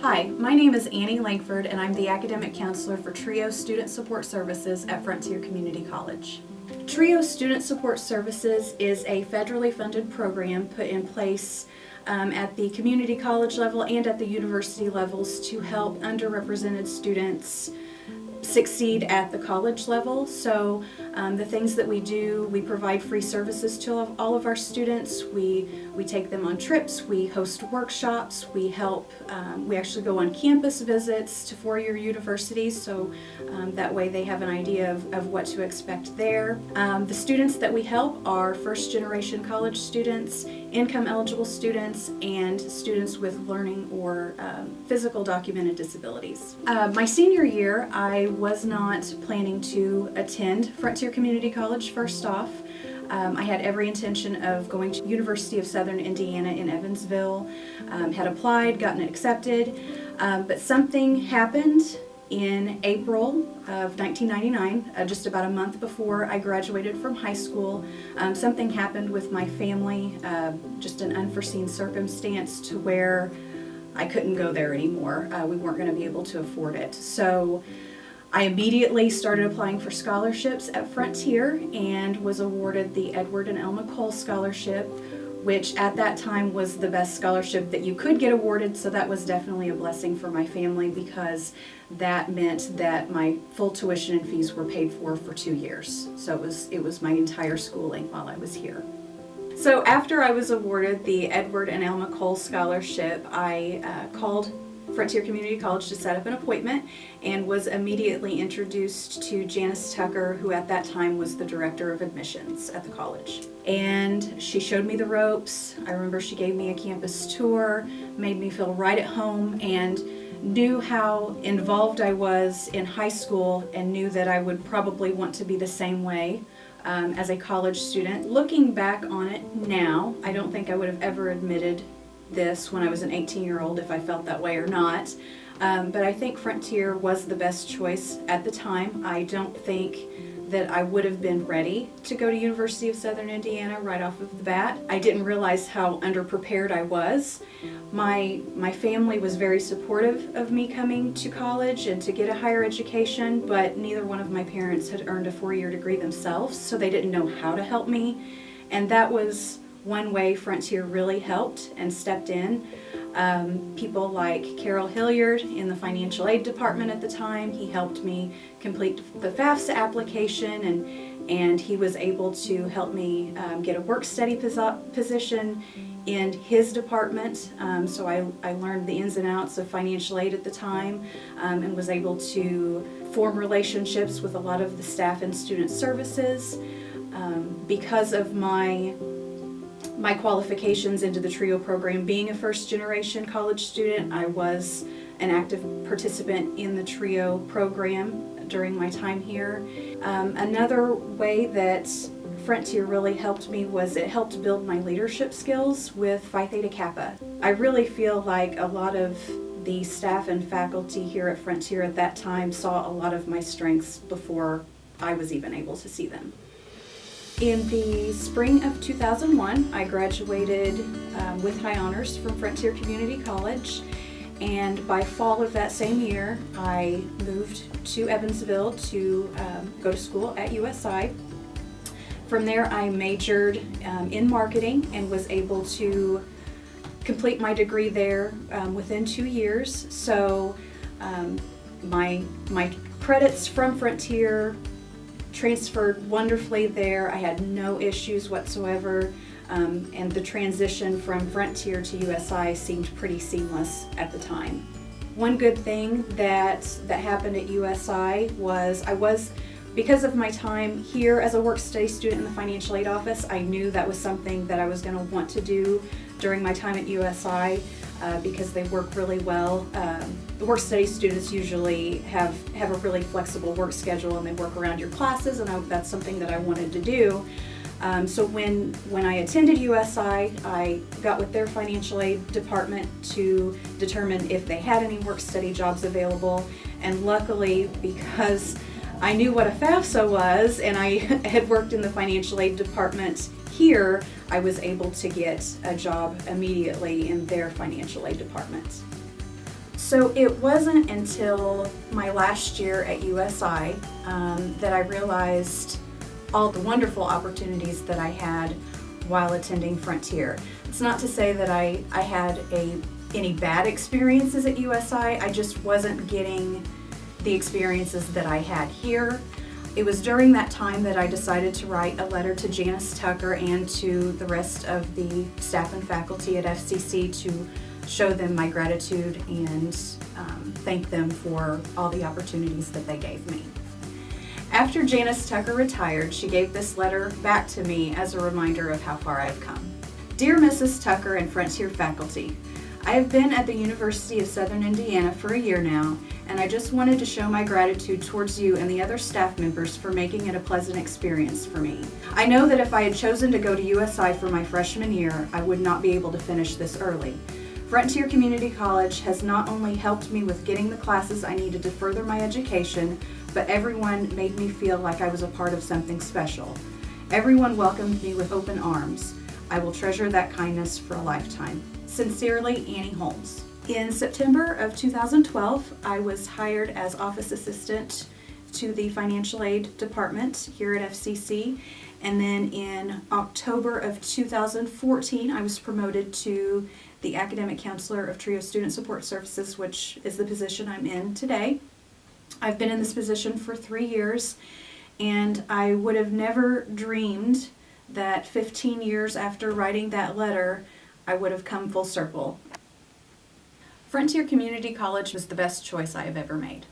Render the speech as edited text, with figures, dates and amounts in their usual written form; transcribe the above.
Hi, my name is Annie Lankford and I'm the Academic Counselor for TRIO Student Support Services at Frontier Community College. TRIO Student Support Services is a federally funded program put in place at the community college level and at the university levels to help underrepresented students succeed at the college level. So the things that we do, we provide free services to all of our students. We take them on trips, we host workshops, we help, we actually go on campus visits to four-year universities, so that way they have an idea of what to expect there. The students that we help are first-generation college students, income-eligible students, and students with learning or physical documented disabilities. My senior year, I was not planning to attend Frontier Community College first off. I had every intention of going to University of Southern Indiana in Evansville, had applied, gotten accepted, but something happened in April of 1999, just about a month before I graduated from high school. Something happened with my family, just an unforeseen circumstance to where I couldn't go there anymore. We weren't going to be able to afford it. So I immediately started applying for scholarships at Frontier and was awarded the Edward and Elma Cole Scholarship, which at that time was the best scholarship that you could get awarded, so that was definitely a blessing for my family because that meant that my full tuition and fees were paid for 2 years. So it was my entire schooling while I was here. So after I was awarded the Edward and Elma Cole Scholarship, I called Frontier Community College to set up an appointment and was immediately introduced to Janice Tucker, who at that time was the director of admissions at the college. And she showed me the ropes. I remember she gave me a campus tour, made me feel right at home, and knew how involved I was in high school and knew that I would probably want to be the same way as a college student. Looking back on it now, I don't think I would have ever admitted this when I was an 18-year-old if I felt that way or not. But I think Frontier was the best choice at the time. I don't think that I would have been ready to go to University of Southern Indiana right off of the bat. I didn't realize how underprepared I was. My family was very supportive of me coming to college and to get a higher education, but neither one of my parents had earned a 4-year degree themselves, so they didn't know how to help me. And that was one way Frontier really helped and stepped in. People like Carol Hilliard in the financial aid department at the time, he helped me complete the FAFSA application, and he was able to help me get a work study position in his department. So I learned the ins and outs of financial aid at the time and was able to form relationships with a lot of the staff in student services. Because of my qualifications into the TRIO program, being a first-generation college student, I was an active participant in the TRIO program during my time here. Another way that Frontier really helped me was it helped build my leadership skills with Phi Theta Kappa. I really feel like a lot of the staff and faculty here at Frontier at that time saw a lot of my strengths before I was even able to see them. In the spring of 2001, I graduated with high honors from Frontier Community College, and by fall of that same year, I moved to Evansville to go to school at USI. From there, I majored in marketing and was able to complete my degree there within 2 years. So my credits from Frontier transferred wonderfully there. I had no issues whatsoever, and the transition from Frontier to USI seemed pretty seamless at the time. One good thing that happened at USI was because of my time here as a work-study student in the financial aid office, I knew that was something that I was going to want to do during my time at USI because they work really well. The work-study students usually have a really flexible work schedule and they work around your classes, and that's something that I wanted to do. So when I attended USI, I got with their financial aid department to determine if they had any work-study jobs available, and luckily, because I knew what a FAFSA was and I had worked in the financial aid department here, I was able to get a job immediately in their financial aid department. So it wasn't until my last year at USI that I realized all the wonderful opportunities that I had while attending Frontier. It's not to say that I had any bad experiences at USI, I just wasn't getting the experiences that I had here. It was during that time that I decided to write a letter to Janice Tucker and to the rest of the staff and faculty at FCC to show them my gratitude and thank them for all the opportunities that they gave me. After Janice Tucker retired, she gave this letter back to me as a reminder of how far I've come. Dear Mrs. Tucker and Frontier faculty, I have been at the University of Southern Indiana for a year now, and I just wanted to show my gratitude towards you and the other staff members for making it a pleasant experience for me. I know that if I had chosen to go to USI for my freshman year, I would not be able to finish this early. Frontier Community College has not only helped me with getting the classes I needed to further my education, but everyone made me feel like I was a part of something special. Everyone welcomed me with open arms. I will treasure that kindness for a lifetime. Sincerely, Annie Holmes. In September of 2012, I was hired as office assistant to the financial aid department here at FCC. And then in October of 2014, I was promoted to the academic counselor of TRIO Student Support Services, which is the position I'm in today. I've been in this position for 3 years, and I would have never dreamed that 15 years after writing that letter, I would have come full circle. Frontier Community College was the best choice I have ever made.